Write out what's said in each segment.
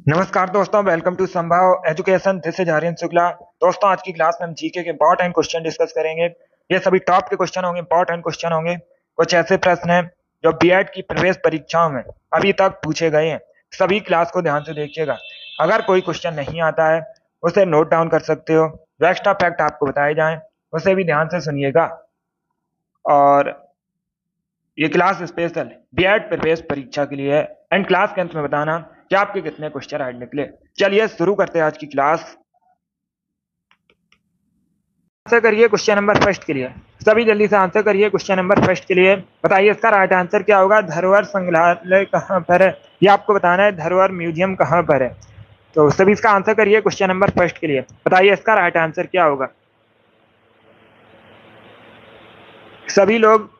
नमस्कार दोस्तों, welcome to Sambhav education. This is Aryan Shukla. दोस्तों, आज की क्लास में हम जीके के इंपॉर्टेंट क्वेश्चन डिस्कस करेंगे। ये सभी टॉप के क्वेश्चन होंगे, इंपॉर्टेंट क्वेश्चन होंगे। कुछ ऐसे प्रश्न हैं जो बीएड की प्रवेश परीक्षाओं में अभी तक पूछे गए हैं। सभी क्लास को ध्यान से देखिएगा। अगर कोई क्वेश्चन नहीं आता है उसे नोट डाउन कर सकते हो। जो एक्स्ट्रा फैक्ट आपको बताए जाएं उसे भी ध्यान से सुनिएगा। और ये क्लास स्पेशल बीएड प्रवेश परीक्षा के लिए है। एंड क्लास के अंत में बताना कि आपके कितने क्वेश्चन आज निकले। चलिए शुरू करते हैं आज की क्लास। आंसर करिए क्वेश्चन नंबर फर्स्ट के लिए। सभी जल्दी से आंसर करिए क्वेश्चन नंबर फर्स्ट के लिए। बताइए इसका राइट आंसर क्या होगा। धरोहर संग्रहालय कहाँ पर है, ये आपको बताना है। धरोहर म्यूजियम कहाँ पर है। तो सभी इसका आंसर करिए क्वेश्चन नंबर फर्स्ट के लिए। बताइए इसका राइट आंसर क्या होगा। सभी लोग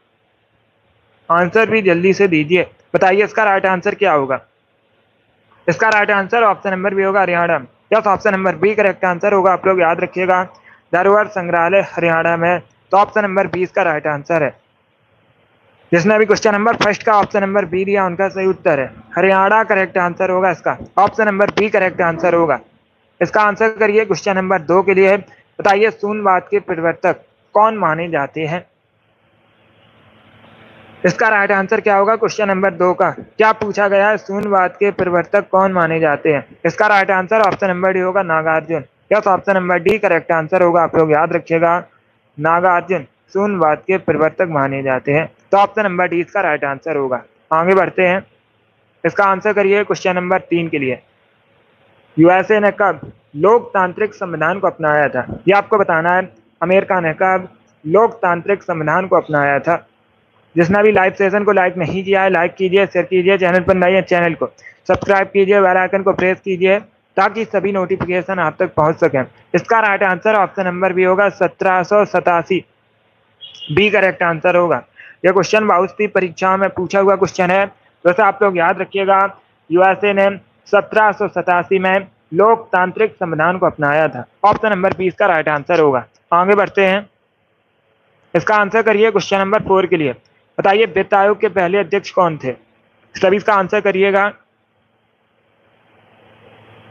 आंसर भी जल्दी से दीजिए। बताइए इसका राइट आंसर क्या होगा। इसका right answer option number B होगा, Haryana. Yes, option number B correct answer होगा। आप लोग याद रखिएगा, धरोहर संग्रहालय हरियाणा में। तो ऑप्शन नंबर बी इसका राइट आंसर है। जिसने अभी क्वेश्चन नंबर फर्स्ट का ऑप्शन नंबर बी दिया उनका सही उत्तर है हरियाणा। करेक्ट आंसर होगा इसका। Option number B correct answer होगा। इसका आंसर करिए क्वेश्चन नंबर दो के लिए। बताइए शून्यवाद के प्रवर्तक कौन माने जाते हैं। इसका राइट आंसर क्या होगा क्वेश्चन नंबर दो का। क्या पूछा गया है, शून्यवाद के प्रवर्तक कौन माने जाते हैं। इसका right answer option number D होगा, Nagarjun. Yes, option number D correct answer होगा। आप लोग याद रखिएगा, नागार्जुन शून्यवाद के प्रवर्तक माने जाते हैं। तो ऑप्शन नंबर डी इसका राइट आंसर होगा। आगे बढ़ते हैं। इसका आंसर करिए क्वेश्चन नंबर तीन के लिए। यूएसए ने कब लोकतांत्रिक संविधान को अपनाया था, ये आपको बताना है। अमेरिका ने कब लोकतांत्रिक संविधान को अपनाया था। जिसने भी लाइव सेशन को लाइक नहीं किया है, लाइक कीजिए, शेयर कीजिए, चैनल पर नए हैं चैनल को सब्सक्राइब कीजिए, बेल आइकन को प्रेस कीजिए ताकि सभी नोटिफिकेशन आप तक पहुंच सके। इसका right answer option number B होगा, 1787। बी करेक्ट आंसर होगा। यह क्वेश्चन बहुत सी परीक्षाओं में पूछा हुआ क्वेश्चन है, वैसे आप लोग याद रखिएगा। यूएसए ने 1787 में लोकतांत्रिक संविधान को अपनाया था। ऑप्शन नंबर बी इसका राइट आंसर होगा। आगे बढ़ते हैं। इसका आंसर करिए क्वेश्चन नंबर फोर के लिए। बताइए वित्त आयोग के पहले अध्यक्ष कौन थे। सभी इसका आंसर करिएगा।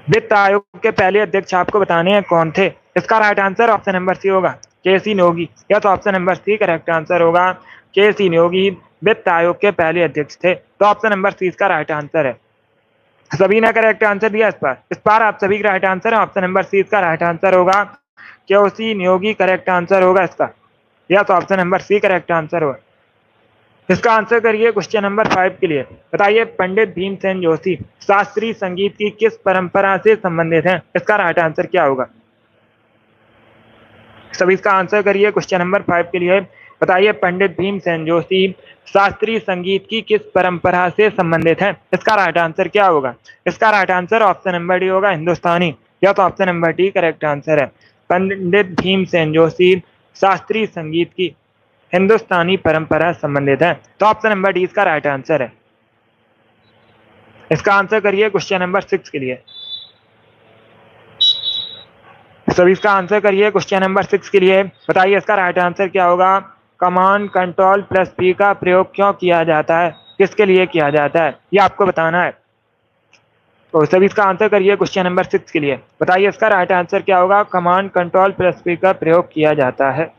वित्त आयोग के पहले अध्यक्ष आपको बताने हैं कौन थे। इसका right answer option number C होगा, के सी नियोगी। या तो option number C correct answer होगा, के सी नियोगी वित्त आयोग के पहले अध्यक्ष थे। तो ऑप्शन नंबर सी इसका राइट आंसर है। सभी ने करेक्ट आंसर दिया। इस बार आप सभी का राइट आंसर है। ऑप्शन नंबर सी इसका राइट आंसर होगा, K C Niyogi correct answer होगा इसका। या तो option number C correct answer होगा। इसका आंसर करिए क्वेश्चन नंबर फाइव के लिए। बताइए पंडित भीमसेन जोशी शास्त्रीय संगीत की किस परंपरा से संबंधित हैं। इसका राइट आंसर क्या होगा। सभी इसका आंसर करिए क्वेश्चन नंबर फाइव के लिए। बताइए पंडित भीमसेन जोशी शास्त्रीय संगीत की किस परंपरा से संबंधित हैं। इसका राइट आंसर क्या होगा। इसका right answer option number D होगा, हिंदुस्तानी। या तो option number D correct answer है। पंडित भीमसेन जोशी शास्त्रीय संगीत की हिंदुस्तानी परंपरा संबंधित है। तो ऑप्शन नंबर डी इसका राइट आंसर है। इसका आंसर करिए क्वेश्चन नंबर सिक्स के लिए। सभी इसका आंसर करिए क्वेश्चन नंबर सिक्स के लिए। बताइए इसका राइट आंसर क्या होगा। कमांड कंट्रोल प्लस पी का प्रयोग क्यों किया जाता है, किसके लिए किया जाता है, ये आपको बताना है। तो सभी इसका आंसर करिए क्वेश्चन नंबर सिक्स के लिए। बताइए इसका राइट आंसर क्या होगा। कमांड कंट्रोल प्लस पी का प्रयोग किया जाता है।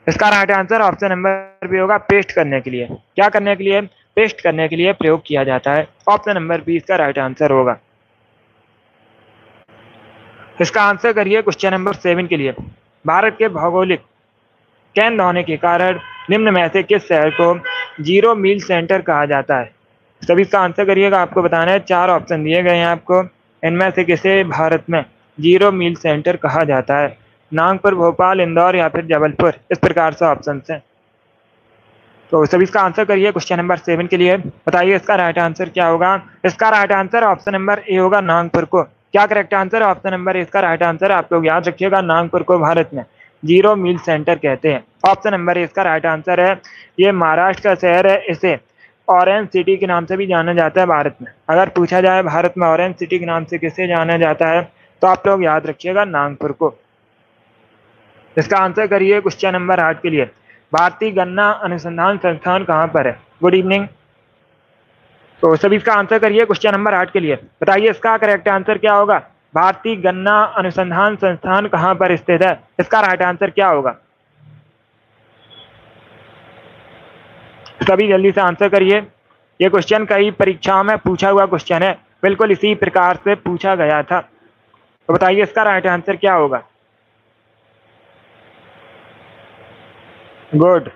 इसका right answer option number B होगा, पेस्ट करने के लिए। क्या करने के लिए, पेस्ट करने के लिए प्रयोग किया जाता है। ऑप्शन नंबर बी इसका राइट आंसर होगा। इसका आंसर करिए क्वेश्चन नंबर सेवन के लिए। भारत के भौगोलिक केंद्र होने के कारण निम्न में से किस शहर को जीरो मील सेंटर कहा जाता है। सभी इसका आंसर करिएगा, आपको बताना है। चार ऑप्शन दिए गए हैं आपको, इनमें से किसे भारत में जीरो मील सेंटर कहा जाता है। नागपुर, भोपाल, इंदौर या फिर जबलपुर, इस प्रकार से ऑप्शन है। तो सभी इसका आंसर करिए क्वेश्चन नंबर सेवन के लिए। बताइए इसका राइट आंसर क्या होगा। इसका right answer option number A होगा, नागपुर को। क्या करेक्ट आंसर है। ऑप्शन नंबर ए इसका राइट आंसर है। आप लोग याद रखिएगा, नागपुर को भारत में जीरो मील सेंटर कहते हैं। ऑप्शन नंबर ए इसका राइट आंसर है। ये महाराष्ट्र का शहर है, इसे ऑरेंज सिटी के नाम से भी जाना जाता है भारत में। अगर पूछा जाए भारत में ऑरेंज सिटी के नाम से किसे जाना जाता है, तो आप लोग याद रखिएगा नागपुर को। इसका आंसर करिए क्वेश्चन नंबर आठ के लिए। भारतीय गन्ना अनुसंधान संस्थान कहाँ पर है। Good evening. तो सभी इसका आंसर करिए क्वेश्चन नंबर 8 के लिए। बताइए इसका करेक्ट आंसर क्या होगा। भारतीय गन्ना अनुसंधान संस्थान कहाँ पर स्थित है, इसका राइट आंसर क्या होगा। सभी जल्दी से आंसर करिए। ये क्वेश्चन कई परीक्षाओं में पूछा हुआ क्वेश्चन है, बिल्कुल इसी प्रकार से पूछा गया था। तो बताइए इसका राइट आंसर क्या होगा। गुड,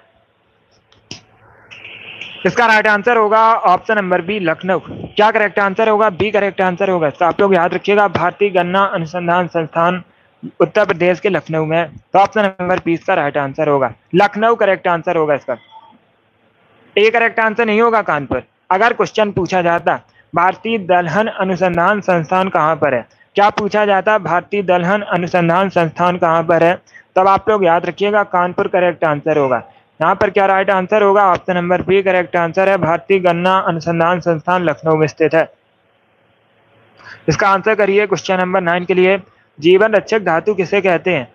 इसका राइट आंसर होगा ऑप्शन नंबर बी, लखनऊ। क्या करेक्ट आंसर होगा, बी करेक्ट आंसर होगा। तो आप लोग याद रखिएगा, भारतीय गन्ना अनुसंधान संस्थान उत्तर प्रदेश के लखनऊ में है। तो ऑप्शन नंबर बी इसका राइट आंसर होगा, लखनऊ करेक्ट आंसर होगा इसका। ए करेक्ट आंसर नहीं होगा कानपुर। अगर क्वेश्चन पूछा जाता भारतीय दलहन अनुसंधान संस्थान कहाँ पर है, क्या पूछा जाता भारतीय दलहन अनुसंधान संस्थान कहाँ पर है, तब आप लोग याद रखिएगा कानपुर करेक्ट आंसर होगा। यहाँ पर क्या राइट आंसर होगा, option number B correct answer है, भारतीय गन्ना अनुसंधान संस्थान लखनऊ में स्थित है। इसका आंसर करिए क्वेश्चन नंबर 9 के लिए। जीवन रक्षक धातु किसे कहते हैं,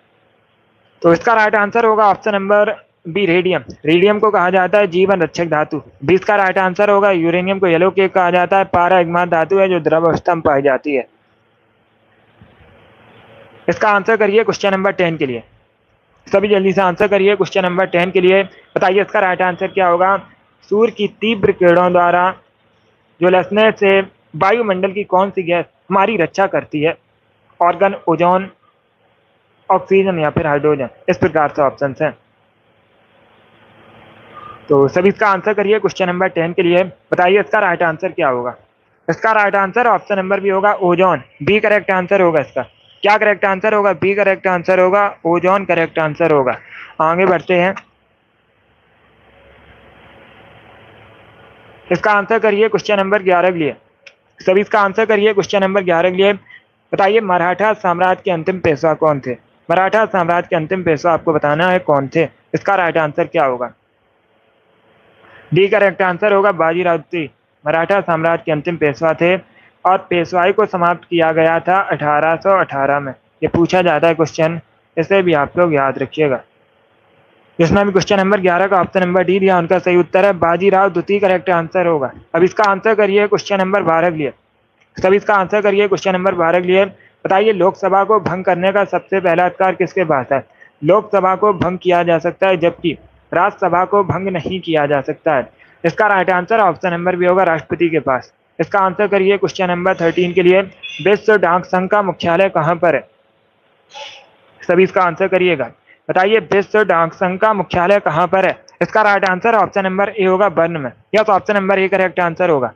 तो इसका राइट आंसर होगा option number B, radium. Radium को कहा जाता है जीवन रक्षक धातु। 20 का राइट आंसर होगा। यूरेनियम को येलो केक कहा जाता है, पारा एगमात धातु है जो द्रव अवस्था में पाई जाती है। इसका आंसर करिए क्वेश्चन नंबर 10 के लिए। सभी जल्दी से आंसर करिए क्वेश्चन नंबर 10 के लिए। बताइए इसका राइट आंसर क्या होगा। सूर्य की तीव्र किरणों द्वारा झुलसने से वायुमंडल की कौन सी गैस हमारी रक्षा करती है, ऑर्गन, ओजोन, ऑक्सीजन या फिर हाइड्रोजन। इस प्रकार से ऑप्शन हैं। तो सभी इसका आंसर करिए क्वेश्चन नंबर 10 के लिए। बताइए इसका राइट आंसर क्या होगा। इसका right answer option number B होगा, ओजोन। बी करेक्ट आंसर होगा इसका। क्या करेक्ट आंसर होगा, बी करेक्ट आंसर होगा, ओजोन करेक्ट आंसर होगा। आगे बढ़ते हैं। इसका आंसर करिए क्वेश्चन नंबर 11 के लिए। सभी इसका आंसर करिए क्वेश्चन नंबर 11 के लिए। बताइए मराठा साम्राज्य के अंतिम पेशवा कौन थे। मराठा साम्राज्य के अंतिम पेशवा आपको बताना है कौन थे। इसका राइट आंसर क्या होगा। डी करेक्ट आंसर होगा, बाजीराव द्वितीय मराठा साम्राज्य के अंतिम पेशवा थे और पेशवाई को समाप्त किया गया था 1818 में। ये पूछा जाता है क्वेश्चन, इसे भी आप लोग याद रखिएगा। जिसमें भी क्वेश्चन नंबर 11 का ऑप्शन नंबर डी दिया, उनका सही उत्तर है बाजीराव द्वितीय करेक्ट आंसर होगा। अब इसका आंसर करिए क्वेश्चन नंबर 12 के लिए। सभी इसका आंसर करिए क्वेश्चन नंबर 12 के लिए। बताइए लोकसभा को भंग करने का सबसे पहला अधिकार किसके पास है। लोकसभा को भंग किया जा सकता है जबकि राज्यसभा को भंग नहीं किया जा सकता है। इसका right answer option number B होगा, राष्ट्रपति के पास। इसका आंसर करिए क्वेश्चन नंबर 13 के लिए। विश्व डाक संघ का मुख्यालय कहाँ पर है। सभी इसका आंसर करिएगा। बताइए विश्व डाक संघ का मुख्यालय कहाँ पर है। इसका right answer option number A होगा, बर्न में। या तो option number A correct answer होगा।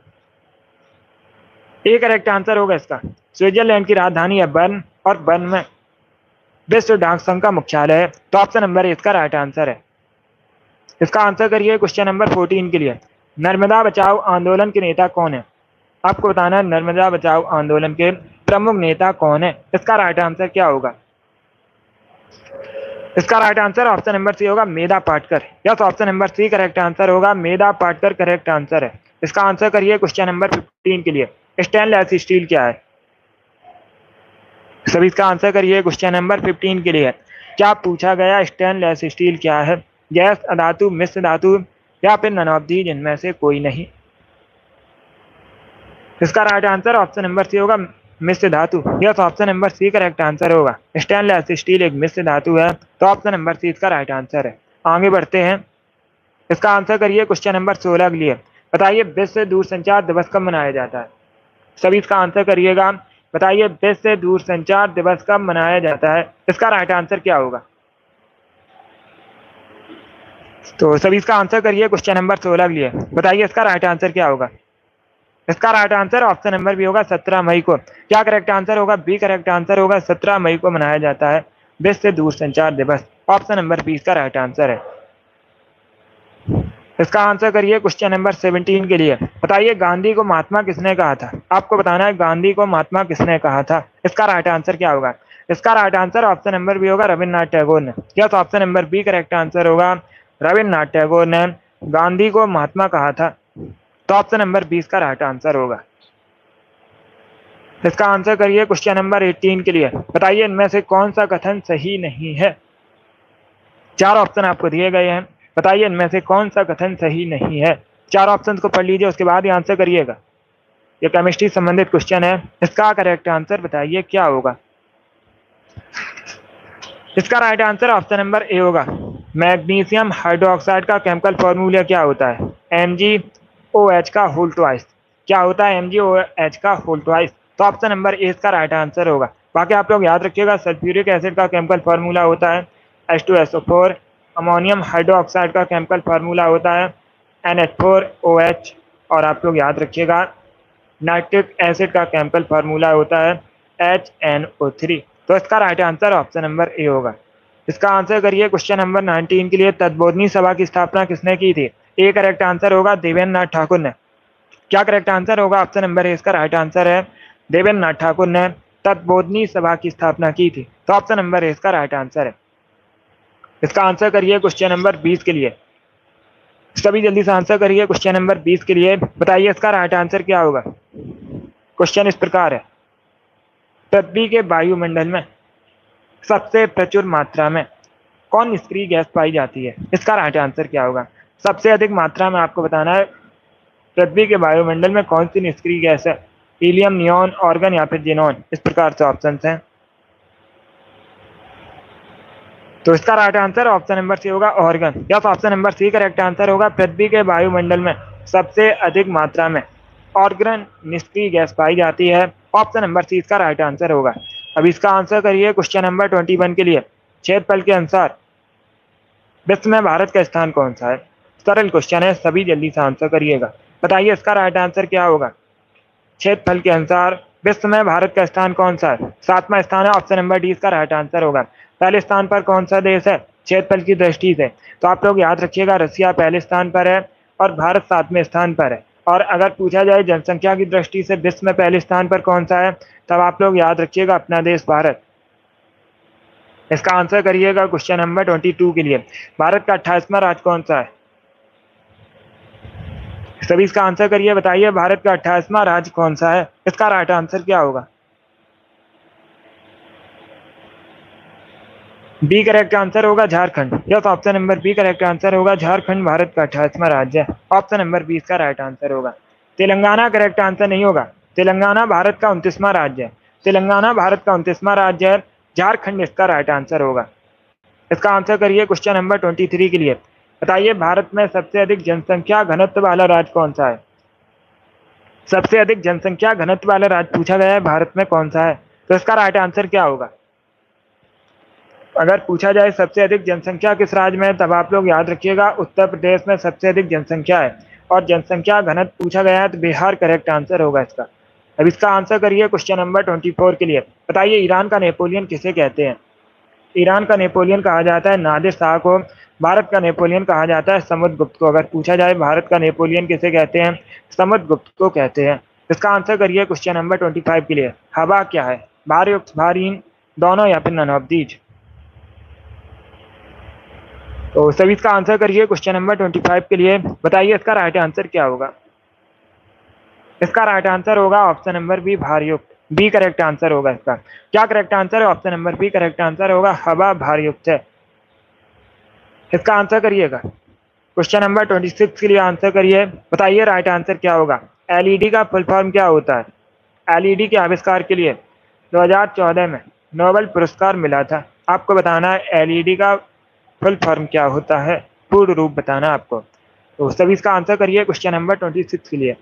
ए करेक्ट आंसर होगा इसका। स्विट्जरलैंड की राजधानी है बर्न और बर्न में विश्व डाक संघ का मुख्यालय है। तो ऑप्शन नंबर ए इसका राइट आंसर है। इसका आंसर करिए क्वेश्चन नंबर 14 के लिए। नर्मदा बचाओ आंदोलन के नेता कौन है। आपको बताना है नर्मदा बचाओ आंदोलन के प्रमुख नेता कौन है। इसका राइट आंसर क्या होगा। इसका right answer option number C होगा, मेधा पाटकर। या तो option number C correct answer होगा, मेधा पाटकर करेक्ट आंसर है। इसका आंसर करिए क्वेश्चन नंबर 15 के लिए। स्टेनलेस स्टील क्या है। सभी इसका आंसर करिए क्वेश्चन नंबर 15 के लिए। क्या पूछा गया, स्टेनलेस स्टील क्या है। गैस, अधातु, मिश्र धातु या फिर नन ऑफ दी, जिनमें से कोई नहीं। इसका right answer option number C होगा, मिश्र धातु। Yes, option number C correct answer होगा। स्टेनलेस स्टील एक मिश्र धातु है, तो ऑप्शन नंबर सी इसका राइट आंसर है। आगे बढ़ते हैं। इसका आंसर करिए क्वेश्चन नंबर 16 के लिए। बताइए विश्व दूरसंचार दिवस कब मनाया जाता है। सभी इसका आंसर करिएगा। बताइए विश्व दूरसंचार दिवस कब मनाया जाता है। इसका राइट आंसर क्या होगा। तो सभी इसका आंसर करिए क्वेश्चन नंबर 16 के लिए। बताइए इसका राइट आंसर क्या होगा। इसका right answer option number B होगा, 17 मई को। क्या करेक्ट आंसर होगा, बी करेक्ट आंसर होगा। 17 मई को मनाया जाता है विश्व दूरसंचार दिवस। ऑप्शन नंबर बी इसका राइट आंसर है। इसका आंसर करिए क्वेश्चन नंबर 17 के लिए। बताइए गांधी को महात्मा किसने कहा था। आपको बताना है गांधी को महात्मा किसने कहा था। इसका राइट आंसर क्या होगा। इसका right answer option number B होगा, रविन्द्रनाथ टैगोर ने। या तो option number B correct answer होगा, रविन्द्रनाथ टैगोर ने गांधी को महात्मा कहा था। तो ऑप्शन नंबर 20 का राइट आंसर होगा। इसका आंसर करिए क्वेश्चन नंबर 18 के लिए। बताइए इनमें से कौन सा कथन सही नहीं है। 4 ऑप्शन आपको दिए गए हैं। बताइए इनमें से कौन सा कथन सही नहीं है। चार ऑप्शन को पढ़ लीजिए, उसके बाद ही आंसर करिएगा। ये केमिस्ट्री संबंधित क्वेश्चन है। इसका करेक्ट आंसर बताइए क्या होगा। इसका right answer option number A होगा। मैग्नीशियम हाइड्रोक्साइड का केमिकल फॉर्मूला क्या होता है? MgOH का होल ट्वाइस। क्या होता है? MgOH का होल ट्वाइस। तो ऑप्शन नंबर ए इसका राइट आंसर होगा। बाकी आप लोग याद रखिएगा, सल्फ्यूरिक एसिड का केमिकल फार्मूला होता है H2SO4। अमोनियम हाइड्रोक्साइड का केमिकल फार्मूला होता है NH4OH। और आप लोग याद रखिएगा, नाइट्रिक एसिड का केमिकल फार्मूला होता है HNO3। तो इसका right answer option number A होगा। इसका आंसर करिए क्वेश्चन नंबर 19 के लिए। तत्बोधनी सभा की स्थापना किसने की थी? ए करेक्ट आंसर होगा देवेंद्र नाथ ठाकुर ने। क्या करेक्ट आंसर होगा? ऑप्शन नंबर ए इसका राइट आंसर है। देवेंद्र नाथ ठाकुर ने तत्बोधनी सभा की स्थापना की थी। तो ऑप्शन नंबर ए इसका राइट आंसर है। इसका आंसर करिए क्वेश्चन नंबर 20 के लिए। सभी जल्दी से आंसर करिए क्वेश्चन नंबर 20 के लिए। बताइए इसका राइट आंसर क्या होगा। क्वेश्चन इस प्रकार है, पृथ्वी के वायुमंडल में सबसे प्रचुर मात्रा में कौन निष्क्रिय गैस पाई जाती है? इसका राइट आंसर क्या होगा? सबसे अधिक मात्रा में आपको बताना है पृथ्वी के वायुमंडल में कौन सी निष्क्रिय गैस है। हीलियम, नियॉन, ऑर्गन या फिर जिनॉन। इस प्रकार से ऑप्शन हैं। तो इसका right answer option number C होगा organ. Yes, option number C correct answer होगा। पृथ्वी के वायुमंडल में सबसे अधिक मात्रा में ऑर्गन निष्क्रिय गैस पाई जाती है। ऑप्शन नंबर सी इसका राइट आंसर होगा। अब इसका आंसर करिए क्वेश्चन नंबर 21 के लिए। क्षेत्रफल के अनुसार विश्व में भारत का स्थान कौन सा है? सरल क्वेश्चन है, सभी जल्दी से आंसर करिएगा। बताइए इसका राइट आंसर क्या होगा। क्षेत्रफल के अनुसार विश्व में भारत का स्थान कौन सा है? 7वां स्थान है। ऑप्शन नंबर डी इसका राइट आंसर होगा। पहले स्थान पर कौन सा देश है क्षेत्रफल की दृष्टि से? तो आप लोग याद रखिएगा, रसिया पहले स्थान पर है और भारत 7वें स्थान पर है। और अगर पूछा जाए जनसंख्या की दृष्टि से विश्व में पहले स्थान पर कौन सा है, तब आप लोग याद रखिएगा अपना देश भारत। इसका आंसर करिएगा क्वेश्चन नंबर 22 के लिए। भारत का 28वां राज्य कौन सा है? सभी इसका आंसर करिए। बताइए भारत का 28वां राज्य कौन सा है? इसका राइट आंसर क्या होगा? बी करेक्ट आंसर होगा झारखंड। Yes, option number B correct answer होगा। झारखंड भारत का 28वां राज्य है। ऑप्शन नंबर बी इसका राइट आंसर होगा। तेलंगाना करेक्ट आंसर नहीं होगा। तेलंगाना भारत का 29वां राज्य है। तेलंगाना भारत का 29वां राज्य है। झारखंड इसका राइट आंसर होगा। इसका आंसर करिए क्वेश्चन नंबर 23 के लिए। बताइए भारत में सबसे अधिक जनसंख्या घनत्व वाला राज्य कौन सा है? सबसे अधिक जनसंख्या घनत्व वाला राज्य पूछा गया है भारत में कौन सा है? तो इसका राइट आंसर क्या होगा? अगर पूछा जाए सबसे अधिक जनसंख्या किस राज्य में, तब आप लोग याद रखिएगा उत्तर प्रदेश में सबसे अधिक जनसंख्या है। और जनसंख्या घनत्व पूछा गया है तो बिहार करेक्ट आंसर होगा इसका। अब इसका आंसर करिए क्वेश्चन नंबर 24 के लिए। बताइए ईरान का नेपोलियन किसे कहते हैं? ईरान का नेपोलियन कहा जाता है नादिर शाह को। भारत का नेपोलियन कहा जाता है समुद्रगुप्त को। अगर पूछा जाए भारत का नेपोलियन किसे कहते हैं, समुद्रगुप्त को कहते हैं। इसका आंसर करिए क्वेश्चन नंबर 25 के लिए। हवा क्या है? भारयुक्त, भारीन, दोनों या फिर नन ऑफ दीज। तो सभी इसका आंसर करिए क्वेश्चन नंबर 25 के लिए। बताइए इसका राइट आंसर क्या होगा। इसका राइट आंसर होगा ऑप्शन नंबर बी भारयुक्त। बी करेक्ट आंसर होगा इसका। क्या करेक्ट आंसर है? Option number B correct answer होगा, हवा भारयुक्त है। इसका आंसर करिएगा। क्वेश्चन नंबर 26 के लिए आंसर करिए। बताइए राइट आंसर क्या होगा। एलईडी का फुल फॉर्म क्या होता है? एलईडी के आविष्कार के लिए 2014 में नोबेल पुरस्कार मिला था। आपको बताना है एलईडी का फुल फॉर्म क्या होता है, पूर्ण रूप बताना आपको। तो सभी इसका आंसर करिए क्वेश्चन नंबर 26 के लिए।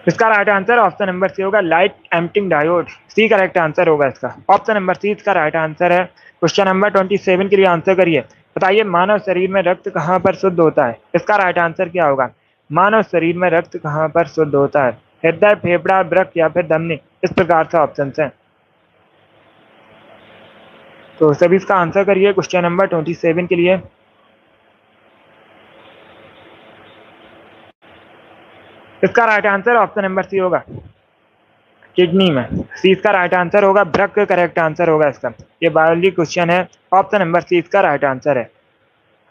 इसका right answer option number C होगा, light emitting diode. C correct answer होगा इसका। ऑप्शन नंबर सी इसका राइट आंसर है। क्वेश्चन नंबर 27 के लिए आंसर करिए। बताइए मानव शरीर में रक्त कहाँ पर शुद्ध होता है? इसका राइट आंसर क्या होगा। मानव शरीर में रक्त कहाँ पर शुद्ध होता है? हृदय, फेफड़ा, वृक्क या फिर धमनी। इस प्रकार से ऑप्शन हैं। तो सभी इसका आंसर करिए क्वेश्चन नंबर 27 के लिए। इसका right answer option number C होगा, किडनी में। सी इसका राइट आंसर होगा। वृक्क करेक्ट आंसर होगा इसका। ये बायोलॉजी क्वेश्चन है। ऑप्शन नंबर सी इसका राइट आंसर है।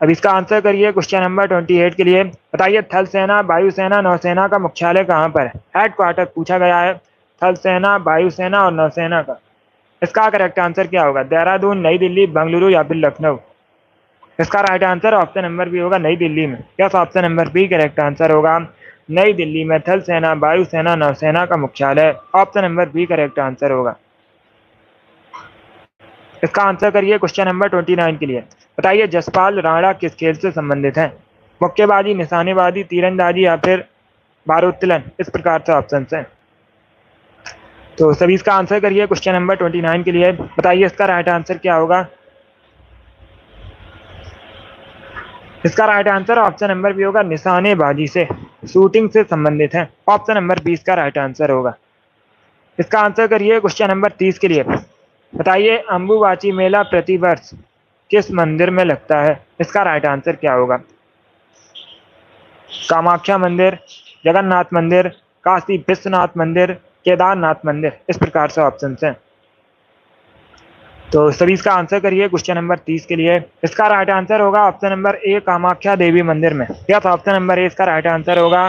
अब इसका आंसर करिए क्वेश्चन नंबर 28 के लिए। बताइए थल सेना, वायुसेना, नौसेना का मुख्यालय कहाँ पर है? हेडक्वार्टर पूछा गया है थल सेना, वायुसेना और नौसेना का। इसका करेक्ट आंसर क्या होगा? देहरादून, नई दिल्ली, बेंगलुरु या फिर लखनऊ। इसका right answer option number B होगा नई दिल्ली में। Yes, option number B correct answer होगा। नई दिल्ली में थल सेना, वायुसेना, नौसेना का मुख्यालय। Option number B correct answer होगा। इसका आंसर करिए क्वेश्चन नंबर 29 के लिए। बताइए जसपाल राणा किस खेल से संबंधित है? मुक्केबाजी, निशानेबाजी, तीरंदाजी या फिर भारोत्तोलन, इस प्रकार से ऑप्शन है। तो सभी इसका आंसर करिए क्वेश्चन नंबर 29 के लिए। बताइए इसका राइट आंसर क्या होगा? इसका right answer option number B होगा निशानेबाजी से, शूटिंग से संबंधित है। ऑप्शन नंबर 20 का राइट आंसर होगा। इसका आंसर करिए क्वेश्चन नंबर 30 के लिए। बताइए अंबुबाची मेला प्रतिवर्ष किस मंदिर में लगता है? इसका राइट आंसर क्या होगा? कामाख्या मंदिर, जगन्नाथ मंदिर, काशी विश्वनाथ मंदिर, केदारनाथ मंदिर, इस प्रकार से ऑप्शन हैं। तो सभी इसका आंसर करिए क्वेश्चन नंबर 30 के लिए। इसका राइट आंसर होगा ऑप्शन नंबर ए कामाख्या देवी मंदिर में। यस, ऑप्शन नंबर ए इसका राइट आंसर होगा।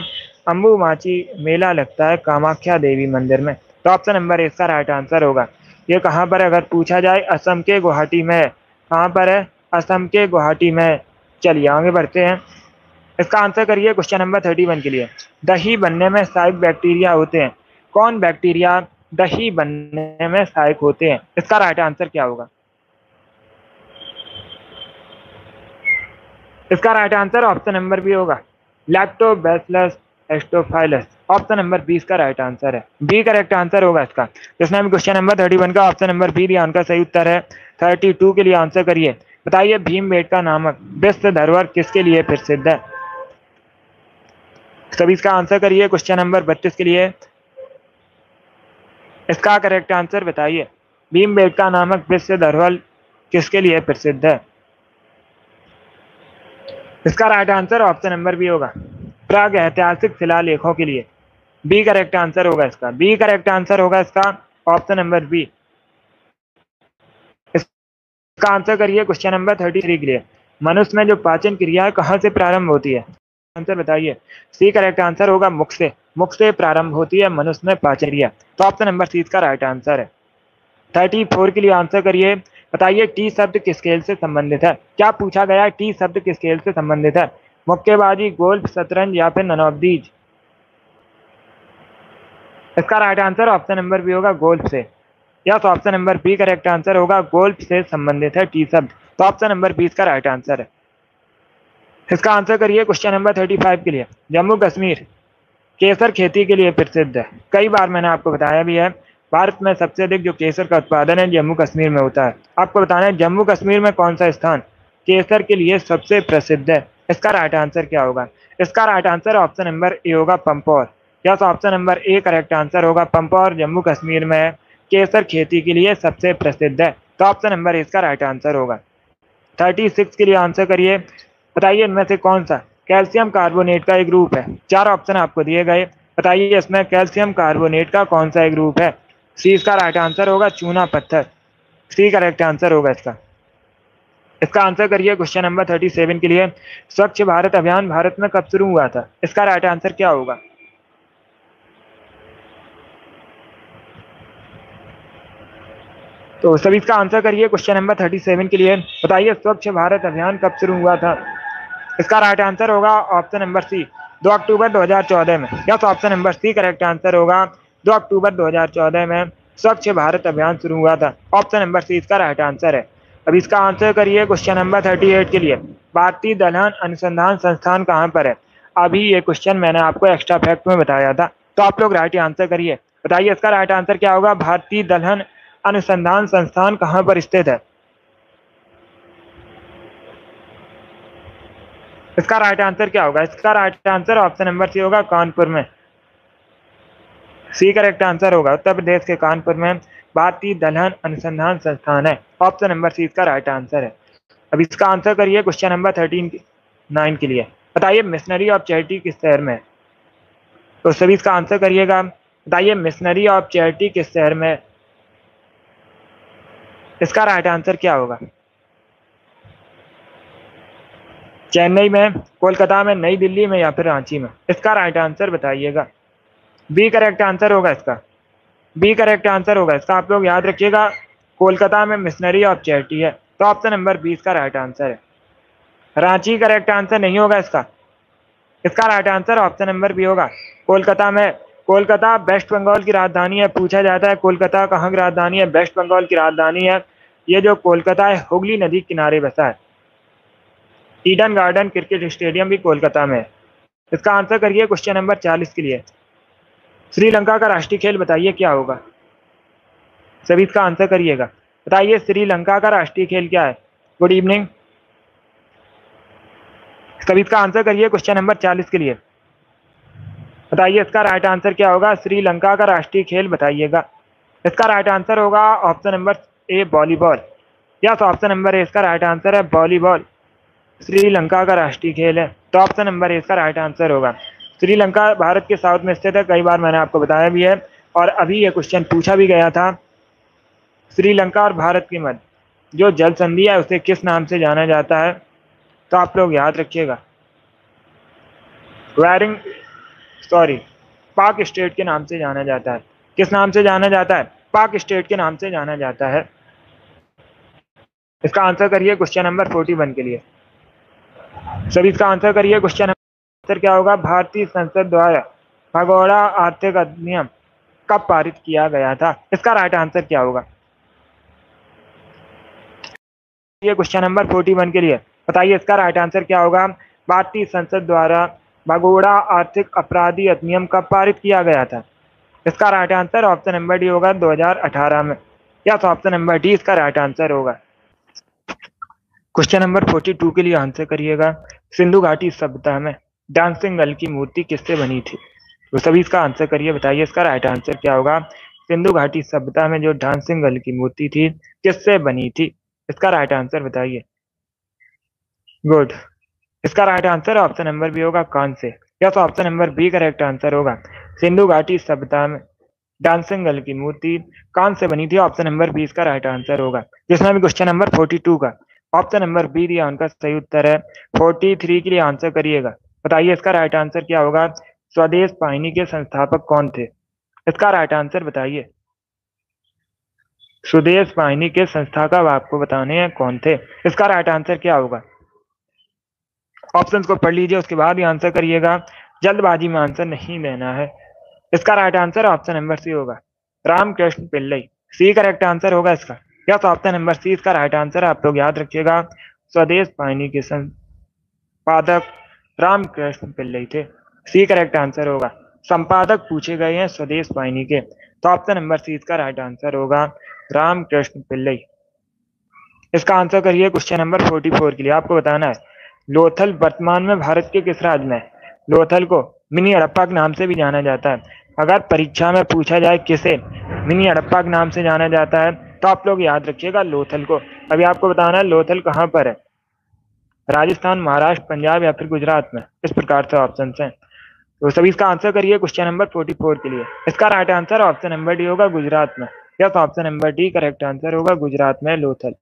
अंबुबाची मेला लगता है कामाख्या देवी मंदिर में। तो ऑप्शन नंबर ए इसका राइट आंसर होगा। ये कहाँ पर अगर पूछा जाए? असम के गुवाहाटी में। कहाँ पर है? असम के गुवाहाटी में। चलिए आगे बढ़ते हैं। इसका आंसर करिए क्वेश्चन नंबर 31 के लिए। दही बनने में सहायक बैक्टीरिया होते हैं। कौन बैक्टीरिया दही बनने में सहायक होते हैं? इसका राइट आंसर क्या होगा? इसका right answer option number B होगा लैक्टोबैसिलस एस्टोफाइलस। ऑप्शन नंबर 20 का राइट आंसर है। बी करेक्ट आंसर होगा इसका। जिसने भी क्वेश्चन नंबर 31 का ऑप्शन नंबर बी दिया उनका सही उत्तर है। 32 के लिए आंसर करिए। बताइए भीमबेटका नामक विश्व धरोहर किसके लिए प्रसिद्ध है? सभी इसका आंसर करिए क्वेश्चन नंबर 32 के लिए। इसका करेक्ट आंसर बताइए। भीमबेटका नामक विश्व धरोहर किसके लिए प्रसिद्ध है? इसका right answer option number B होगा प्राग ऐतिहासिक शिलालेखों के लिए। बी करेक्ट आंसर होगा इसका। बी करेक्ट आंसर होगा इसका ऑप्शन नंबर बी। इसका आंसर करिए क्वेश्चन नंबर 33 के लिए। मनुष्य में जो पाचन क्रिया है कहाँ से प्रारंभ होती है? आंसर बताइए। सी करेक्ट आंसर होगा मुख से। मुख से प्रारंभ होती है मनुष्य में पाचन क्रिया। तो ऑप्शन नंबर सी इसका राइट आंसर है। 34 के लिए आंसर करिए। बताइए टी शब्द किस खेल से संबंधित है? क्या पूछा गया है? टी शब्द किस खेल से संबंधित है? मुक्केबाजी, गोल्फ, शतरंज या फिर नन ऑफ दीज? इसका right answer option number B होगा गोल्फ से। Yes, option number B correct answer होगा। गोल्फ से संबंधित है टी शब्द। तो ऑप्शन नंबर 20 का राइट आंसर है। इसका आंसर करिए क्वेश्चन नंबर 35 के लिए। जम्मू कश्मीर केसर खेती के लिए प्रसिद्ध है। कई बार मैंने आपको बताया भी है। भारत में सबसे अधिक जो केसर का उत्पादन है जम्मू कश्मीर में होता है। आपको बताना है जम्मू कश्मीर में कौन सा स्थान केसर के लिए सबसे प्रसिद्ध है? इसका राइट आंसर क्या होगा? इसका right answer option number A होगा Pampore. Yes, option number A correct answer होगा। पंपौर जम्मू कश्मीर में केसर खेती के लिए सबसे प्रसिद्ध है। तो ऑप्शन नंबर ए इसका राइट आंसर होगा। 36 के लिए आंसर करिए। बताइए इनमें से कौन सा कैल्शियम कार्बोनेट का एक ग्रुप है? 4 ऑप्शन आपको दिए गए। बताइए इसमें कैल्शियम कार्बोनेट का कौन सा एक ग्रुप है? सी इसका राइट आंसर होगा चूना पत्थर। सी करेक्ट आंसर होगा इसका। इसका आंसर करिए क्वेश्चन नंबर 37 के लिए। स्वच्छ भारत अभियान भारत में कब शुरू हुआ था? इसका राइट आंसर क्या होगा? तो सभी इसका आंसर करिए क्वेश्चन नंबर 37 के लिए। बताइए स्वच्छ भारत अभियान कब शुरू हुआ था? इसका राइट आंसर होगा ऑप्शन नंबर सी 2 अक्टूबर 2014 में। Yes, option number C correct answer होगा। 2 अक्टूबर 2014 में स्वच्छ भारत अभियान शुरू हुआ था। ऑप्शन नंबर सी इसका राइट आंसर है। अब इसका आंसर करिए क्वेश्चन नंबर 38 के लिए। भारतीय दलहन अनुसंधान संस्थान कहाँ पर है? अभी ये क्वेश्चन मैंने आपको एक्स्ट्रा फैक्ट में बताया था। तो आप लोग राइट आंसर करिए। बताइए इसका राइट आंसर क्या होगा? भारतीय दलहन अनुसंधान संस्थान कहाँ पर स्थित है? इसका राइट आंसर क्या होगा? इसका right answer option number C होगा कानपुर में। सी करेक्ट आंसर होगा। उत्तर प्रदेश के कानपुर में भारतीय दलहन अनुसंधान संस्थान है। ऑप्शन नंबर सी इसका राइट आंसर है। अब इसका आंसर करिए क्वेश्चन नंबर 39 के लिए। बताइए मिशनरी ऑफ चैरिटी किस शहर में है? तो सभी इसका आंसर करिएगा। बताइए मिशनरी ऑफ चैरिटी किस शहर में है? इसका राइट आंसर क्या होगा? चेन्नई में, कोलकाता में, नई दिल्ली में या फिर रांची में? इसका राइट आंसर बताइएगा। बी करेक्ट आंसर होगा इसका। बी करेक्ट आंसर होगा इसका। आप लोग याद रखिएगा कोलकाता में मिशनरी ऑफ चैरिटी है। तो ऑप्शन नंबर 20 का राइट आंसर है। रांची करेक्ट आंसर नहीं होगा इसका। इसका right answer option number B होगा, कोलकाता में। कोलकाता वेस्ट बंगाल की राजधानी है। पूछा जाता है कोलकाता कहाँ की राजधानी है, वेस्ट बंगाल की राजधानी है। ये जो कोलकाता है हुगली नदी किनारे बसा है। ईडन गार्डन क्रिकेट स्टेडियम भी कोलकाता में है। इसका आंसर करिए क्वेश्चन नंबर 40 के लिए। श्रीलंका का राष्ट्रीय खेल बताइए क्या होगा। सभी इसका आंसर करिएगा। बताइए श्रीलंका का राष्ट्रीय खेल क्या है। Good evening. सभी इसका आंसर करिए क्वेश्चन नंबर 40 के लिए। बताइए इसका राइट आंसर क्या होगा। श्रीलंका का राष्ट्रीय खेल बताइएगा। इसका राइट आंसर होगा ऑप्शन नंबर ए, वॉलीबॉल। यस, ऑप्शन नंबर ए इसका राइट आंसर है, वॉलीबॉल श्रीलंका का राष्ट्रीय खेल है। तो ऑप्शन नंबर ए इसका राइट आंसर होगा। श्रीलंका भारत के साउथ में स्थित है, कई बार मैंने आपको बताया भी है, और अभी ये क्वेश्चन पूछा भी गया था। श्रीलंका और भारत के मध्य जो जल संधि है उसे किस नाम से जाना जाता है, तो आप लोग याद रखिएगा। पाक स्टेट के नाम से जाना जाता है। किस नाम से जाना जाता है, पाक स्टेट के नाम से जाना जाता है। इसका आंसर करिए क्वेश्चन नंबर 41 के लिए। सभी इसका आंसर करिए। क्वेश्चन आंसर क्या होगा। भारतीय संसद द्वारा भगोड़ा आर्थिक अधिनियम कब पारित किया गया था। इसका राइट आंसर क्या होगा। ये क्वेश्चन नंबर 41 के लिए बताइए इसका राइट आंसर क्या होगा। भारतीय संसद द्वारा भगोड़ा आर्थिक अपराधी अधिनियम कब पारित किया गया था। इसका right answer option number D होगा, 2018 में। या तो ऑप्शन नंबर डी इसका राइट आंसर होगा। क्वेश्चन नंबर 42 के लिए आंसर करिएगा। सिंधु घाटी सभ्यता में डांसिंग गर्ल की मूर्ति किससे बनी थी। तो सभी इसका आंसर करिए। बताइए इसका राइट आंसर क्या होगा। सिंधु घाटी सभ्यता में जो डांसिंग गर्ल की मूर्ति थी किससे बनी थी। इसका राइट आंसर बताइए। गुड। इसका right answer option number B होगा, कान से। या तो option number B correct answer होगा। सिंधु घाटी सभ्यता में डांसिंग गर्ल की मूर्ति कान से बनी थी। ऑप्शन नंबर बी इसका राइट आंसर होगा। जिसमें भी क्वेश्चन नंबर 42 का ऑप्शन नंबर बी दिया उनका सही उत्तर है। 43 के लिए आंसर करिएगा। बताइए इसका राइट आंसर क्या होगा। स्वदेश पायनी के संस्थापक कौन थे। इसका राइट आंसर बताइए। स्वदेश वाहिनी के संस्थापक आपको बताने हैं कौन थे। इसका राइट आंसर क्या होगा। ऑप्शंस को पढ़ लीजिए, उसके बाद ही आंसर करिएगा। जल्दबाजी में आंसर नहीं देना है। इसका right answer option number C होगा, Ramakrishna Pillai. C correct answer होगा इसका। यस, ऑप्शन नंबर सी इसका राइट आंसर है। आप लोग याद रखिएगा। स्वदेश वाहिनी के संपादक रामकृष्ण पिल्लई थे। सी करेक्ट आंसर होगा। संपादक पूछे गए हैं स्वदेश वाहिनी के, तो ऑप्शन नंबर सी इसका राइट आंसर होगा, रामकृष्ण पिल्लई। इसका आंसर करिए क्वेश्चन नंबर 44 के लिए। आपको बताना है लोथल वर्तमान में भारत के किस राज्य में है। लोथल को मिनी हड़प्पा के नाम से भी जाना जाता है। अगर परीक्षा में पूछा जाए किसे मिनी हड़प्पा के नाम से जाना जाता है, तो आप लोग याद रखिएगा लोथल को। अभी आपको बताना है लोथल कहाँ पर है, राजस्थान, महाराष्ट्र, पंजाब या फिर गुजरात में। इस प्रकार से ऑप्शन हैं, तो सभी इसका आंसर करिए क्वेश्चन नंबर 44 के लिए। इसका right answer option number D होगा, गुजरात में। Yes, option number D correct answer होगा, गुजरात में लोथल।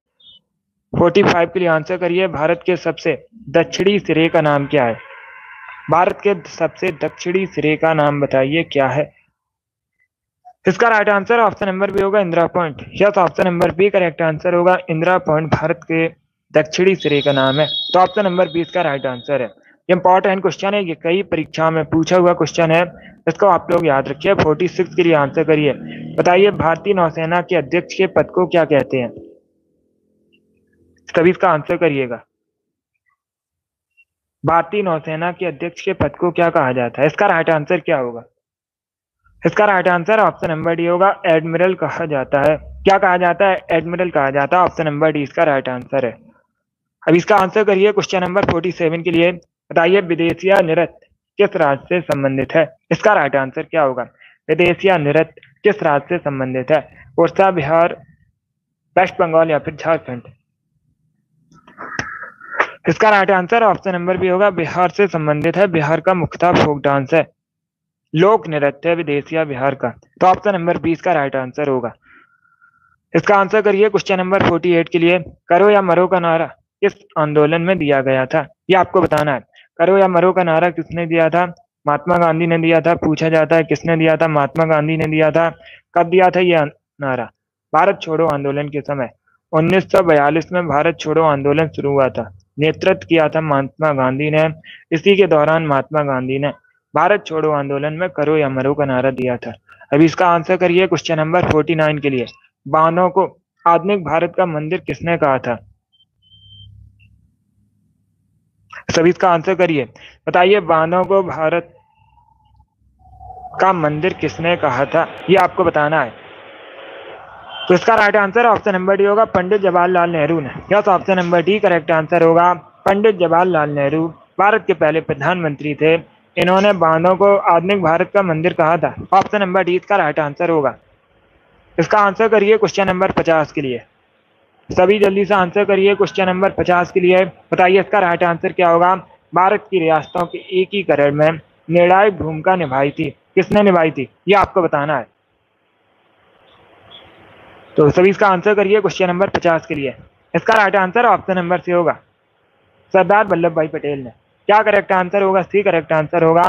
45 के लिए आंसर करिए। भारत के सबसे दक्षिणी सिरे का नाम क्या है। भारत के सबसे दक्षिणी सिरे का नाम बताइए क्या है। इसका right answer option number B होगा, Indira point. Yes, option number B correct answer होगा, इंदिरा पॉइंट भारत के दक्षिणी सिरे का नाम है। तो ऑप्शन नंबर बी इसका राइट आंसर है। इंपॉर्टेंट क्वेश्चन है, ये कई परीक्षा में पूछा हुआ क्वेश्चन है, इसको आप लोग याद रखिए। 46 के लिए आंसर करिए। बताइए भारतीय नौसेना के अध्यक्ष के पद को क्या कहते हैं। तभी इसका आंसर करिएगा। भारतीय नौसेना के अध्यक्ष के पद को क्या कहा जाता है। इसका राइट आंसर क्या होगा। इसका right answer option number D होगा, एडमिरल कहा जाता है। क्या कहा जाता है, एडमिरल कहा जाता है। ऑप्शन नंबर डी इसका राइट आंसर है। अब इसका आंसर करिए क्वेश्चन नंबर 47 के लिए। बताइए विदेशिया नृत्य किस राज्य से संबंधित है। इसका राइट आंसर क्या होगा। विदेशिया नृत्य किस राज्य से संबंधित है। उड़ीसा, बिहार, वेस्ट बंगाल या फिर झारखंड। इसका right answer option number B होगा, बिहार से संबंधित है। बिहार का मुख्यतः फोक डांस है, लोक नृत्य है विदेशिया बिहार का। तो ऑप्शन नंबर 20 का राइट आंसर होगा। इसका आंसर करिए क्वेश्चन नंबर 48 के लिए। करो या मरो का नारा किस आंदोलन में दिया गया था, ये आपको बताना है। करो या मरो का नारा किसने दिया था। महात्मा गांधी ने दिया था। पूछा जाता है किसने दिया था, महात्मा गांधी ने दिया था। कब दिया था यह नारा, भारत छोड़ो आंदोलन के समय। 1942 में भारत छोड़ो आंदोलन शुरू हुआ था। नेतृत्व किया था महात्मा गांधी ने। इसी के दौरान महात्मा गांधी ने भारत छोड़ो आंदोलन में करो या मरो का नारा दिया था। अभी इसका आंसर करिए क्वेश्चन नंबर 49 के लिए। बांधों को आधुनिक भारत का मंदिर किसने कहा था? सभी इसका आंसर करिए। बताइए बांधों को भारत का मंदिर किसने कहा था, ये आपको बताना है। तो इसका right answer option number D होगा, पंडित जवाहरलाल नेहरू ने। Yes, option number D correct answer होगा। पंडित जवाहरलाल नेहरू भारत के पहले प्रधानमंत्री थे। इन्होंने बांधों को आधुनिक भारत का मंदिर कहा था। ऑप्शन नंबर डी इसका राइट आंसर होगा। इसका आंसर करिए क्वेश्चन नंबर 50 के लिए। सभी जल्दी से आंसर करिए क्वेश्चन नंबर 50 के लिए। बताइए इसका राइट आंसर क्या होगा। भारत की रियासतों के एकीकरण में निर्णायक भूमिका निभाई थी, किसने निभाई थी, ये आपको बताना है। तो सभी इसका आंसर करिए क्वेश्चन नंबर 50 के लिए। इसका right answer option number C होगा, सरदार वल्लभ भाई पटेल ने। क्या करेक्ट आंसर होगा? सी करेक्ट आंसर होगा।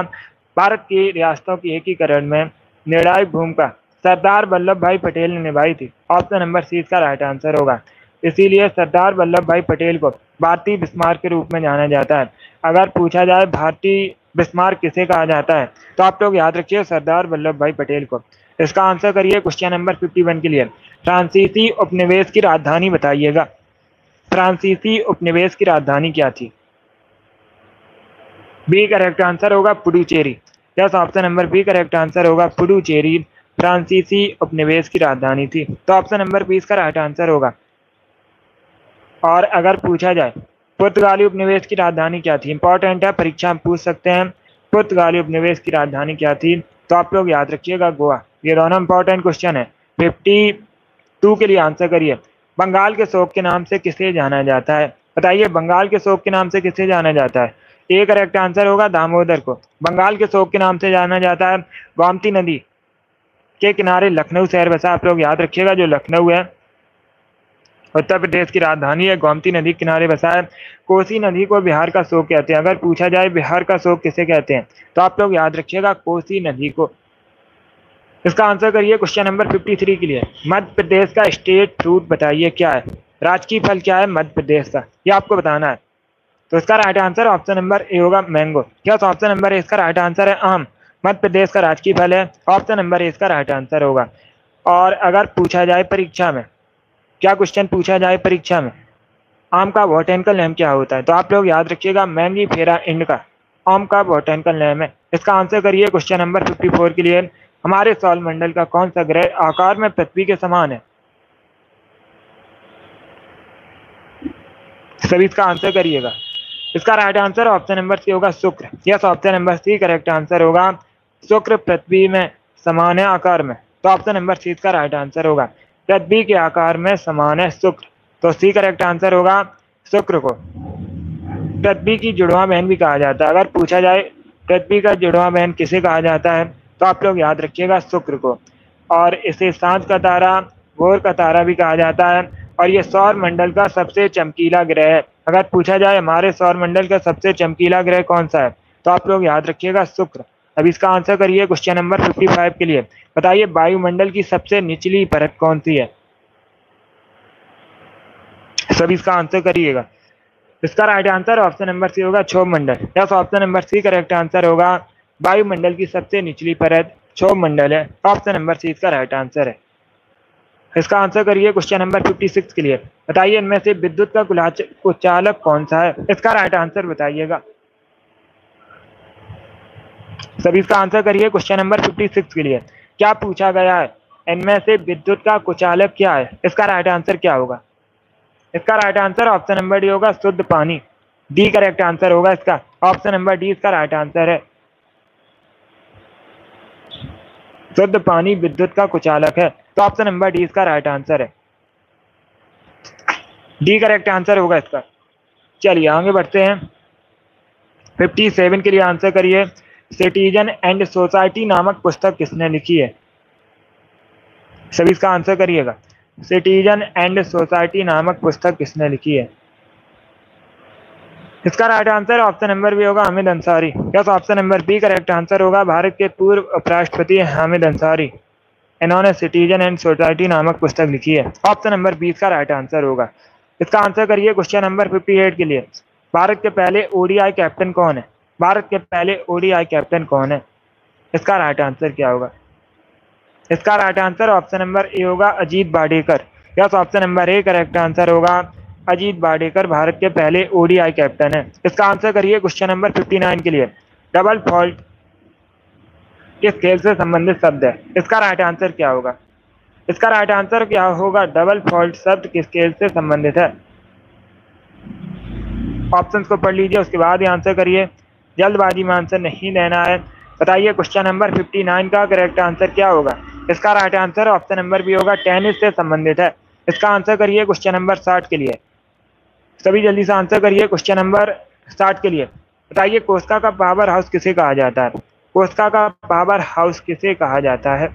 भारत की रियासतों की एकीकरण में निर्णायक भूमिका सरदार वल्लभ भाई पटेल ने निभाई थी। ऑप्शन नंबर सी इसका राइट आंसर होगा। इसीलिए सरदार वल्लभ भाई पटेल को भारतीय बिस्मार्क के रूप में जाना जाता है। अगर पूछा जाए भारतीय बिस्मार्क किसे कहा जाता है, तो आप लोग याद रखिए सरदार वल्लभ भाई पटेल को। इसका आंसर करिए क्वेश्चन नंबर 51 के लिए। फ्रांसीसी उपनिवेश की राजधानी बताइएगा। फ्रांसीसी उपनिवेश की राजधानी क्या थी? बी करेक्ट आंसर होगा Puducherry. Yes, option number B correct answer होगा, पुडुचेरी फ्रांसीसी उपनिवेश की राजधानी थी। तो ऑप्शन नंबर बी इसका राइट आंसर होगा। और अगर पूछा जाए पुर्तगाली उपनिवेश की राजधानी क्या थी, इंपॉर्टेंट है, परीक्षा में पूछ सकते हैं। पुर्तगाली उपनिवेश की राजधानी क्या थी, तो आप लोग याद रखिएगा गोवा। ये दोनों इंपॉर्टेंट क्वेश्चन है। 52 के लिए आंसर करिए। बंगाल के शोक के नाम से किसे जाना जाता है? बताइए बंगाल के शोक के नाम से किसे जाना जाता है? ए करेक्ट आंसर होगा दामोदर को। बंगाल के शोक के नाम से जाना जाता है। गोमती नदी के किनारे लखनऊ शहर बसा, आप लोग याद रखिएगा। जो लखनऊ है उत्तर प्रदेश की राजधानी है, गोमती नदी किनारे बसा है। कोसी नदी को बिहार का शोक कहते हैं। अगर पूछा जाए बिहार का शोक किसे कहते हैं, तो आप लोग याद रखिएगा कोसी नदी को। इसका आंसर करिए क्वेश्चन नंबर 53 के लिए। मध्य प्रदेश का स्टेट फ्रूट बताइए क्या है? राजकीय फल क्या है मध्य प्रदेश का, ये आपको बताना है। तो इसका right answer option number A होगा, मैंगो। क्या ऑप्शन नंबर ए इसका राइट आंसर है, आम। मध्य प्रदेश का राजकीय फल है। ऑप्शन नंबर ए इसका राइट आंसर होगा। और अगर पूछा जाए परीक्षा में, क्या क्वेश्चन पूछा जाए परीक्षा में, आम का बॉटैनिकल नेम क्या होता है, तो आप लोग याद रखिएगा मैंगी फेरा इंडिका आम का बॉटैनिकल नेम है। इसका आंसर करिए क्वेश्चन नंबर 54 के लिए। हमारे सौर मंडल का कौन सा ग्रह आकार में पृथ्वी के समान है? सभी इसका आंसर करिएगा। इसका right answer option number C होगा, शुक्र। Yes, option number C correct answer होगा। शुक्र पृथ्वी में समान है आकार में, तो ऑप्शन नंबर सी इसका राइट आंसर होगा। पृथ्वी के आकार में समान है शुक्र, तो सी करेक्ट आंसर होगा। शुक्र को पृथ्वी की जुड़वा बहन भी कहा जाता है। अगर पूछा जाए पृथ्वी का जुड़वा बहन किसे कहा जाता है, तो आप लोग याद रखिएगा शुक्र को। और इसे सांझ का तारा, भोर का तारा भी कहा जाता है। और ये सौर मंडल का सबसे चमकीला ग्रह है। अगर पूछा जाए हमारे सौर मंडल का सबसे चमकीला ग्रह कौन सा है, तो आप लोग याद रखिएगा शुक्र। अब इसका आंसर करिए क्वेश्चन नंबर 55 के लिए। बताइए वायुमंडल की सबसे निचली परत कौन सी है? सभी इसका आंसर करिएगा। इसका right answer option number C होगा, क्षोभ मंडल। Yes, option number C correct answer होगा। वायुमंडल की सबसे निचली परत क्षोभ मंडल है। ऑप्शन नंबर सी इसका राइट आंसर है। इसका आंसर करिए क्वेश्चन नंबर 56 के लिए। बताइए इनमें से विद्युत का कुचालक कौन सा है? इसका राइट आंसर बताइएगा। सभी इसका आंसर करिए क्वेश्चन नंबर 56 के लिए। क्या पूछा गया है? इनमें से विद्युत का कुचालक क्या है? इसका राइट आंसर क्या होगा? इसका right answer option number D होगा, शुद्ध पानी। डी करेक्ट आंसर होगा इसका। ऑप्शन नंबर डी इसका राइट आंसर है। शुद्ध पानी विद्युत का कुचालक है, तो ऑप्शन नंबर डी इसका राइट आंसर है। डी करेक्ट आंसर होगा इसका। चलिए आगे बढ़ते हैं। 57 के लिए आंसर करिए। सिटीजन एंड सोसाइटी नामक पुस्तक किसने लिखी है? सभी इसका आंसर करिएगा। सिटीजन एंड सोसाइटी नामक पुस्तक किसने लिखी है? इसका right answer option number B होगा, Hamid Ansari. Yes, option number B correct answer होगा। भारत के पूर्व उपराष्ट्रपति हामिद अंसारी, इन्होंने सिटीजन एंड सोसाइटी नामक पुस्तक लिखी है। ऑप्शन नंबर बी इसका राइट आंसर होगा। इसका आंसर करिए क्वेश्चन नंबर 58 के लिए। भारत के पहले ओडीआई कैप्टन कौन है? भारत के पहले ओडीआई कैप्टन कौन है? इसका राइट आंसर क्या होगा? इसका right answer option number A होगा Ajit Wadekar. Yes, option number A correct answer होगा। अजीत वाडेकर भारत के पहले ओडीआई कैप्टन है। इसका आंसर करिए क्वेश्चन नंबर 59 के लिए। डबल फॉल्ट किस खेल से संबंधित शब्द है? इसका राइट आंसर क्या होगा? इसका राइट आंसर क्या होगा? डबल फॉल्ट शब्द किस खेल से संबंधित है? ऑप्शंस को पढ़ लीजिए, उसके बाद ही आंसर करिए। जल्दबाजी में आंसर नहीं देना है। बताइए क्वेश्चन नंबर 59 का करेक्ट आंसर क्या होगा? इसका right answer option number B होगा, टेनिस से संबंधित है। इसका आंसर करिए क्वेश्चन नंबर 60 के लिए। सभी जल्दी से आंसर करिए क्वेश्चन नंबर 60 के लिए। बताइए कोस्का का पावर हाउस किसे कहा जाता है? कोस्का का पावर हाउस किसे कहा जाता है?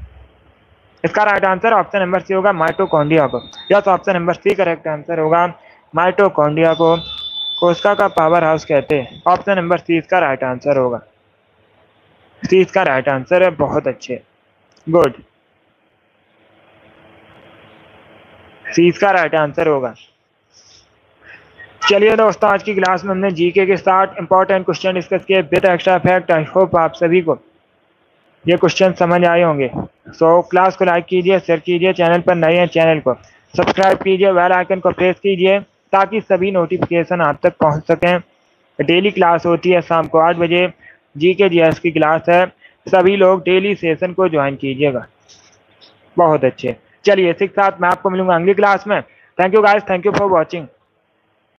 इसका right answer option number C होगा, माइटोकॉन्ड्रिया को। Yes, option number C correct answer होगा, माइटोकॉन्ड्रिया को कोस्का का पावर हाउस कहते हैं। ऑप्शन नंबर सी इसका राइट आंसर होगा। सी इसका राइट आंसर है। बहुत अच्छे, गुड। सी इसका राइट आंसर होगा। चलिए दोस्तों, आज की क्लास में हमने जीके के साथ इंपॉर्टेंट क्वेश्चन डिस्कस किए with extra fact. I hope आप सभी को ये क्वेश्चन समझ आए होंगे। सो क्लास को लाइक कीजिए, शेयर कीजिए, चैनल पर नए हैं चैनल को सब्सक्राइब कीजिए, बेल आइकन को प्रेस कीजिए ताकि सभी नोटिफिकेशन आप तक पहुंच सकें। डेली क्लास होती है शाम को 8 बजे, जीके जीएस की क्लास है। सभी लोग डेली सेशन को ज्वाइन कीजिएगा। बहुत अच्छे, चलिए इसी के साथ मैं आपको मिलूंगा अगली क्लास में। Thank you guys, thank you for watching.